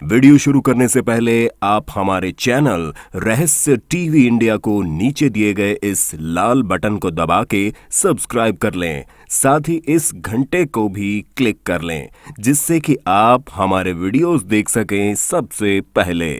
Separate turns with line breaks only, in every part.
Video शुरू करने से पहले आप हमारे चैनल रहस्य टीवी इंडिया को नीचे दिए गए इस लाल बटन को दबा के सब्सक्राइब कर लें। साथ ही इस घंटे को भी क्लिक कर लें जिससे कि आप हमारे वीडियोस देख सकें सबसे पहले।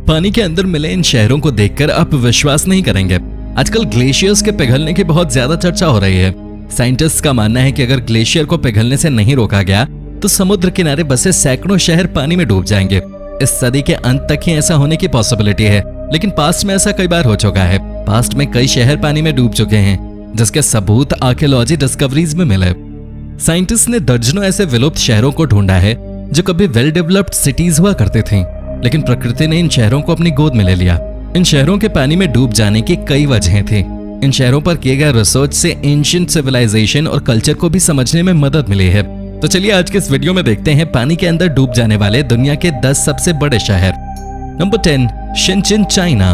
पानी के अंदर मिले इन शहरों को देखकर आप विश्वास नहीं करेंगे। आजकल ग्लेशियर्स के पिघलने की बहुत ज्यादा चर्चा हो रही है। साइंटिस्ट का मानना है कि अगर ग्लेशियर को पिघलने से नहीं रोका गया तो समुद्र किनारे बसे सैकड़ों शहर पानी में डूब जाएंगे। इस सदी के अंत तक ही ऐसा होने की पॉसिबिलिटी है, लेकिन पास्ट में ऐसा कई बार हो चुका है। पास्ट में कई शहर पानी में डूब चुके हैं, जिसके सबूत आर्कियोलॉजी डिस्कवरीज में मिले। साइंटिस्ट ने दर्जनों ऐसे विलुप्त शहरों को ढूंढा है जो कभी वेल डेवलप्ड सिटीज हुआ करते थे, लेकिन प्रकृति ने इन शहरों को अपनी गोद में ले लिया। इन शहरों के पानी में डूब जाने की कई वजहें थी। इन शहरों पर किए गए रिसर्च से एंशिएंट सिविलाइजेशन और कल्चर को भी समझने में मदद मिली है। तो चलिए आज के इस वीडियो में देखते हैं पानी के अंदर डूब जाने वाले दुनिया के 10 सबसे बड़े शहर। Number 10, शेनचेन, China.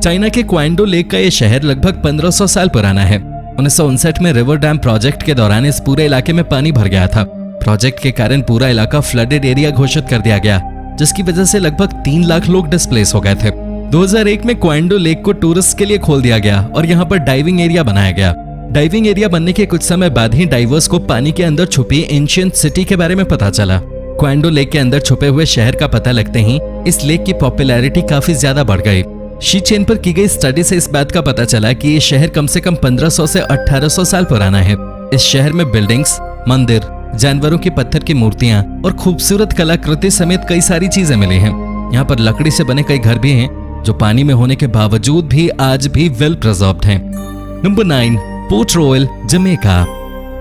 चाइना के क्वांडो लेक का यह शहर लगभग 1500 साल पुराना है। 1959 में रिवर डैम प्रोजेक्ट के दौरान इस पूरे इलाके में पानी भर गया था। प्रोजेक्ट के कारण पूरा इलाका फ्लडेड एरिया घोषित कर दिया गया, जिसकी वजह से लगभग 3 लाख लोग डिस्प्लेस हो गए थे। 2001 में क्वांडो लेक को टूरिस्ट के लिए खोल दिया गया और यहाँ पर डाइविंग एरिया बनाया गया। डाइविंग एरिया बनने के कुछ समय बाद ही डाइवर्स को पानी के अंदर छुपी एंशिएंट सिटी के बारे में पता चला। क्वांडो लेक के अंदर छुपे हुए शहर का पता लगते ही इस लेक की पॉपुलैरिटी काफी ज्यादा बढ़ गई। शीचेन पर की गई स्टडी से इस बात का पता चला कि ये शहर कम से कम 1500 से 1800 साल पुराना है। इस शहर में बिल्डिंग्स, मंदिर, जानवरों की पत्थर की मूर्तियां और खूबसूरत कलाकृति समेत कई सारी चीजें मिली हैं। यहाँ पर लकड़ी से बने कई घर भी हैं जो पानी में होने के बावजूद भी आज भी वेल प्रिजर्व्ड हैं। Number 9, Port Royal, Jamaica.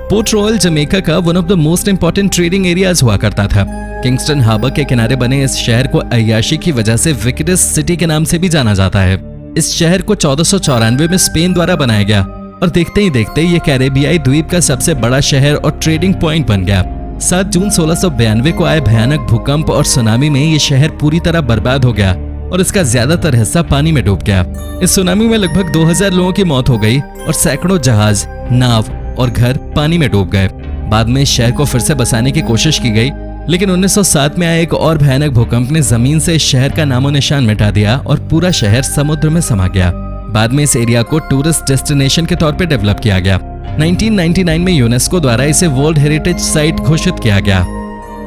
Port Royal Jamaica का one of the most important trading areas हुआ करता था। किंगस्टन हार्बर के किनारे बने इस शहर को अय्याशी की वजह से विकेटस सिटी के नाम से भी जाना जाता है। इस शहर को 1494 में स्पेन द्वारा बनाया गया और देखते ही देखते ये कैरेबियाई द्वीप का सबसे बड़ा शहर और ट्रेडिंग पॉइंट बन गया। 7 जून 1692 को आए भयानक भूकंप और सुनामी में ये शहर पूरी तरह बर्बाद हो गया और इसका ज्यादातर हिस्सा पानी में डूब गया। इस सुनामी में लगभग 2000 लोगों की मौत हो गई और सैकड़ों जहाज, नाव और घर पानी में डूब गए। बाद में इस शहर को फिर से बसाने की कोशिश की गई, लेकिन 1907 में आए एक और भयानक भूकंप ने जमीन से इस शहर का नामो निशान मिटा दिया और पूरा शहर समुद्र में समा गया। बाद में इस एरिया को टूरिस्ट डेस्टिनेशन के तौर पर डेवलप किया गया। 1999 में यूनेस्को द्वारा इसे वर्ल्ड हेरिटेज साइट घोषित किया गया।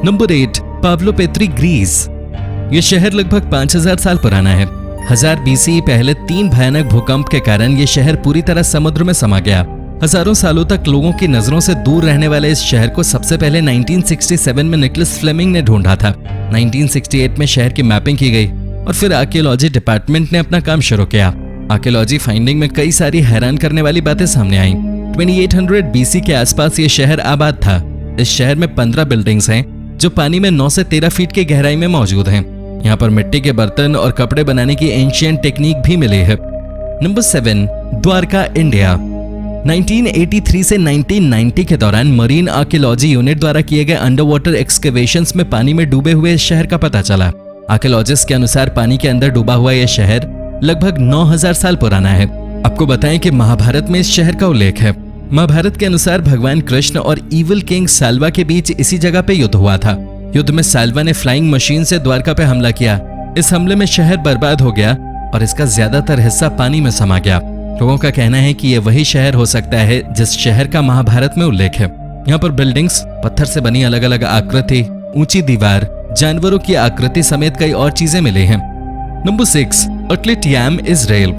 Number 8, Pavlopetri, Greece. यह शहर लगभग 5000 साल पुराना है। 1000 BCE पहले 3 भयानक भूकंप के कारण यह शहर पूरी तरह समुद्र में समा गया। हजारों सालों तक लोगों की नजरों से दूर रहने वाले इस शहर को सबसे पहले 1967 में निकोलस फ्लेमिंग ने ढूंढा था। 1968 में शहर की मैपिंग की गई और फिर आर्कियोलॉजी डिपार्टमेंट ने अपना काम शुरू किया। आर्कियोलॉजी फाइंडिंग में कई सारी हैरान करने वाली बातें सामने आईं। 2800 BC के आसपास ये शहर आबाद था। इस शहर में 15 बिल्डिंग्स हैं जो पानी में 9 से 13 फीट की गहराई में मौजूद हैं। यहाँ पर मिट्टी के बर्तन और कपड़े बनाने की एंशिएंट टेक्निक भी मिली है। Number 7, Dwarka, India. 1983 से 1990 के दौरान मरीन आर्कियोलॉजी यूनिट द्वारा किए गए अंडर वाटर एक्सकेवेशंस में पानी में डूबे हुए इस शहर का पता चला। आर्कियोलॉजिस्ट के अनुसार पानी के अंदर डूबा हुआ यह शहर लगभग 9000 साल पुराना है। आपको बताएं कि महाभारत में इस शहर का उल्लेख है। महाभारत के अनुसार भगवान कृष्ण और इविल किंग साल्वा के बीच इसी जगह पे युद्ध हुआ था। युद्ध में साल्वा ने फ्लाइंग मशीन से द्वारका पे हमला किया। इस हमले में शहर बर्बाद हो गया और इसका ज्यादातर हिस्सा पानी में समा गया। लोगों का कहना है कि यह वही शहर हो सकता है जिस शहर का महाभारत में उल्लेख है। यहाँ पर बिल्डिंग्स, पत्थर से बनी अलग अलग आकृति, ऊंची दीवार, जानवरों की आकृति समेत कई और चीजें मिली हैं। नंबर 6, अटलिट याम, इजराइल।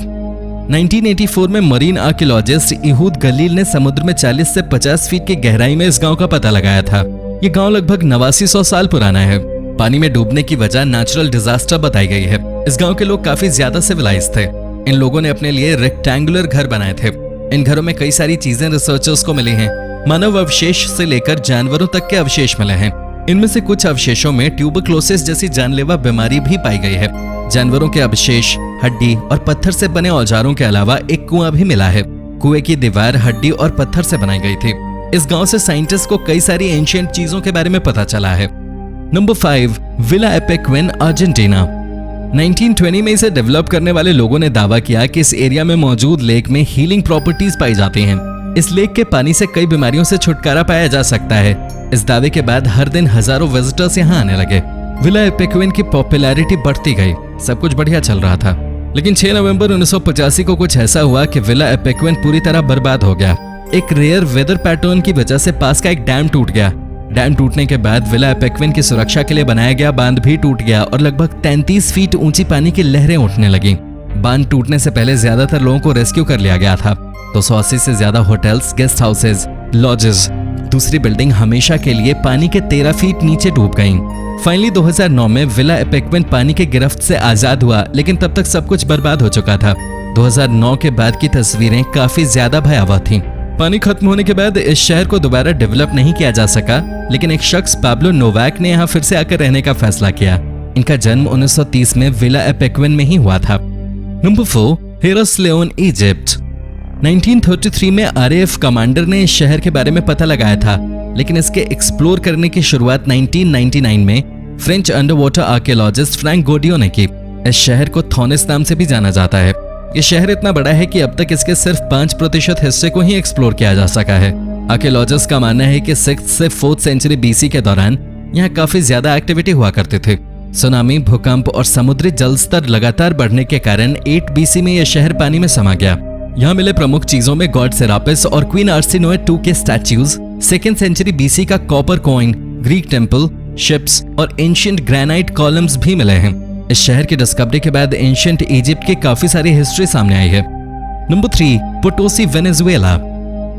1984 में मरीन आर्कियोलॉजिस्ट इहूद गलील ने समुद्र में 40 से 50 फीट की गहराई में इस गांव का पता लगाया था। ये गांव लगभग 8900 साल पुराना है। पानी में डूबने की वजह नेचुरल डिजास्टर बताई गई है। इस गांव के लोग काफी ज्यादा सिविलाइज थे। इन लोगों ने अपने लिए रेक्टेंगुलर घर बनाए थे। इन घरों में कई सारी चीजें रिसर्चर्स को मिली हैं। मानव अवशेष से लेकर जानवरों तक के अवशेष मिले हैं। इनमें से कुछ अवशेषों में ट्यूबरक्लोसिस जैसी जानलेवा बीमारी भी पाई गई है। जानवरों के अवशेष, हड्डी और पत्थर से बने औजारों के अलावा एक कुआं भी मिला है। कुएं की दीवार हड्डी और पत्थर से बनाई गई थी। इस गांव से साइंटिस्ट को कई सारी एंशिएंट चीजों के बारे में पता चला है। Number 5, villa एपेक्विन, Argentina. 1920 में इसे डेवलप करने वाले लोगों ने दावा किया कि इस एरिया में मौजूद लेक में हीलिंग प्रॉपर्टीज पाई जाती हैं। इस लेक के पानी से कई बीमारियों से छुटकारा पाया जा सकता है। इस दावे के बाद हर दिन हजारों विजिटर्स यहाँ आने लगे। विला एपिक्विन की पॉपुलैरिटी बढ़ती गई, सब कुछ बढ़िया चल रहा था। लेकिन 6 नवंबर 1985 को कुछ ऐसा हुआ कि विला एपिक्विन पूरी तरह बर्बाद हो गया। एक रेयर वेदर पैटर्न की वजह से पास का एक डैम टूट गया। डैम टूटने के बाद विला एपिक्विन की सुरक्षा के लिए बनाया गया बांध भी टूट गया और लगभग 33 फीट ऊंची पानी की लहरें उठने लगी। बांध टूटने से पहले ज्यादातर लोगों को रेस्क्यू कर लिया गया था। 280 से ज्यादा होटल्स, गेस्ट हाउसेज, लॉजेस, दूसरी बिल्डिंग हमेशा के लिए पानी के 13 फीट नीचे डूब गईं। फाइनली 2009 में विला एपिक्विन पानी के गिरफ्त से आजाद हुआ, लेकिन तब तक सब कुछ बर्बाद हो चुका था। 2009 के बाद की तस्वीरें काफी ज्यादा भयावह थीं। पानी खत्म होने के बाद इस शहर को दोबारा डेवलप नहीं किया जा सका, लेकिन एक शख्स पाब्लो नोवाक ने यहाँ फिर से आकर रहने का फैसला किया। इनका जन्म 1930 में विला एपिक्विन में ही हुआ था। Number 4, Heraklion, Egypt. 1933 में RAF कमांडर ने इस शहर के बारे में पता लगाया था, लेकिन इसके एक्सप्लोर करने की शुरुआत 1999 में फ्रेंच अंडरवाटर आर्कियोलॉजिस्ट फ्रैंक गोडियो ने की। इस शहर को थॉनिस नाम से भी जाना जाता है। ये शहर इतना बड़ा है कि अब तक इसके सिर्फ 5% हिस्से को ही एक्सप्लोर किया जा सका है। आर्कियोलॉजिस्ट का मानना है कि 6th से 4th सेंचुरी BC के दौरान यहाँ काफी ज्यादा एक्टिविटी हुआ करते थे। सुनामी, भूकंप और समुद्री जल स्तर लगातार बढ़ने के कारण 8 BC में यह शहर पानी में समा गया। यहाँ मिले प्रमुख चीजों में गॉड सेरापिस और क्वीन आर्सेनोए II के स्टैच्यूज, 2nd सेंचुरी BC का copper coin, Greek temple, ships और एंशिएंट ग्रेनाइट कॉलम्स भी मिले हैं। इस शहर की डिस्कवरी के बाद एंशिएंट इजिप्ट की काफी सारी हिस्ट्री सामने आई है। Number 3, Potosi, Venezuela.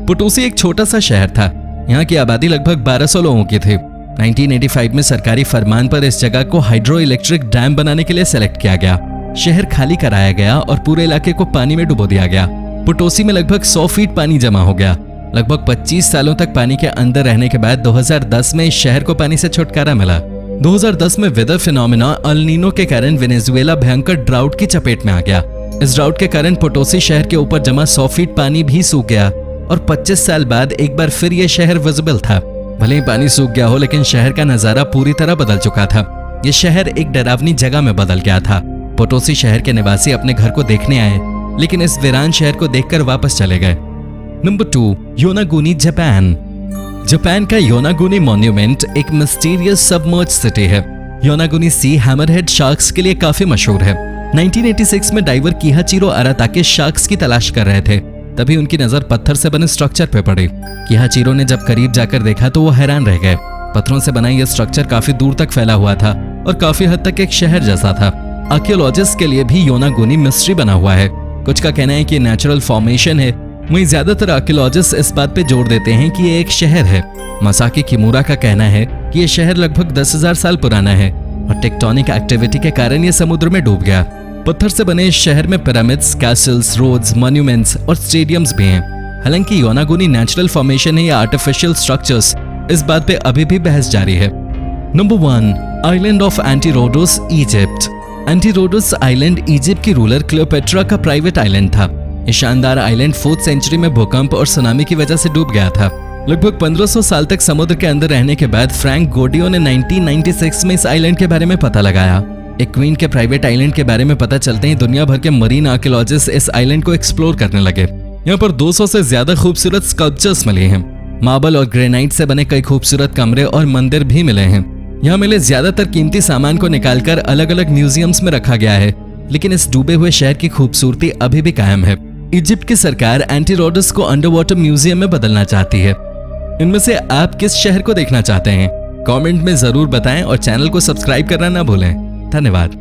पोटोसी एक छोटा सा शहर था। यहाँ की आबादी लगभग 1200 लोगों की थी। 1985 में सरकारी फरमान पर इस जगह को हाइड्रो इलेक्ट्रिक डैम बनाने के लिए सेलेक्ट किया गया। शहर खाली कराया गया और पूरे इलाके को पानी में डुबो दिया गया। पोटोसी में लगभग 100 फीट पानी जमा हो गया। लगभग 25 सालों तक पानी के अंदर रहने के बाद 2010 में इस शहर को पानी से छुटकारा मिला। 2010 में वेदर फिनोमेना अल नीनो के कारण वेनेजुएला भयंकर ड्राउट की चपेट में आ गया। इस ड्राउट के कारण पोटोसी शहर के ऊपर जमा 100 फीट पानी भी सूख गया और 25 साल बाद एक बार फिर यह शहर विजिबल था। भले ही पानी सूख गया हो, लेकिन शहर का नजारा पूरी तरह बदल चुका था। यह शहर एक डरावनी जगह में बदल गया था। पोटोसी शहर के निवासी अपने घर को देखने आए, लेकिन इस वीरान शहर को देखकर वापस चले गए। Number 2, Yonaguni, Japan. जापान का योनागुनी मॉन्यूमेंट एक मिस्टीरियस सबमर्ज सिटी है। योनागुनी सी हैमरहेड शार्क्स के लिए काफी मशहूर है। 1986 में डाइवर किहाचिरो अराताके शार्क्स की तलाश कर रहे थे, तभी उनकी नजर पत्थर से बने स्ट्रक्चर पे पड़ी। किहाचिरो ने जब करीब जाकर देखा तो वो हैरान रह गए। पत्थरों से बना यह स्ट्रक्चर काफी दूर तक फैला हुआ था और काफी हद तक एक शहर जैसा था। आर्कियोलॉजिस्ट के लिए भी योनागुनी मिस्ट्री बना हुआ है। कुछ का कहना है कि नेचुरल फॉर्मेशन है, वहीं ज्यादातर आर्कियोलॉजिस्ट इस बात पे जोर देते हैं कि ये एक शहर है। मसाकी किमुरा का कहना है कि ये शहर लगभग 10,000 साल पुराना है और टेक्टोनिक एक्टिविटी के कारण ये समुद्र में डूब गया। पत्थर से बने इस शहर में पिरामिड्स, कैसल्स, रोड्स, मॉन्यूमेंट्स और स्टेडियम्स भी हैं। हालांकि योनागुनी नेचुरल फॉर्मेशन है या आर्टिफिशियल स्ट्रक्चर्स, इस बात पे अभी भी बहस जारी है। Number 1, island of Antirhodos, Egypt. Antirhodos island Egypt की रूलर क्लियोपेट्रा का प्राइवेट आइलैंड था। ये शानदार आइलैंड 4th सेंचुरी में भूकंप और सुनामी की वजह से डूब गया था। लगभग 1500 साल तक समुद्र के अंदर रहने के बाद फ्रैंक गोडियो ने 1996 में इस आइलैंड के बारे में पता लगाया। एक क्वीन के प्राइवेट आइलैंड के बारे में पता चलते ही दुनिया भर के मरीन आर्कियोलॉजिस्ट इस आइलैंड को एक्सप्लोर करने लगे। यहाँ पर 200 से ज्यादा खूबसूरत स्कल्पचर्स मिले हैं। मार्बल और ग्रेनाइट से बने कई खूबसूरत कमरे और मंदिर भी मिले हैं। यहाँ मिले ज्यादातर कीमती सामान को निकालकर अलग अलग म्यूजियम्स में रखा गया है, लेकिन इस डूबे हुए शहर की खूबसूरती अभी भी कायम है। इजिप्ट की सरकार एंटीरोडोस को अंडरवाटर म्यूजियम में बदलना चाहती है। इनमें से आप किस शहर को देखना चाहते हैं? कमेंट में जरूर बताएं और चैनल को सब्सक्राइब करना ना भूलें। धन्यवाद।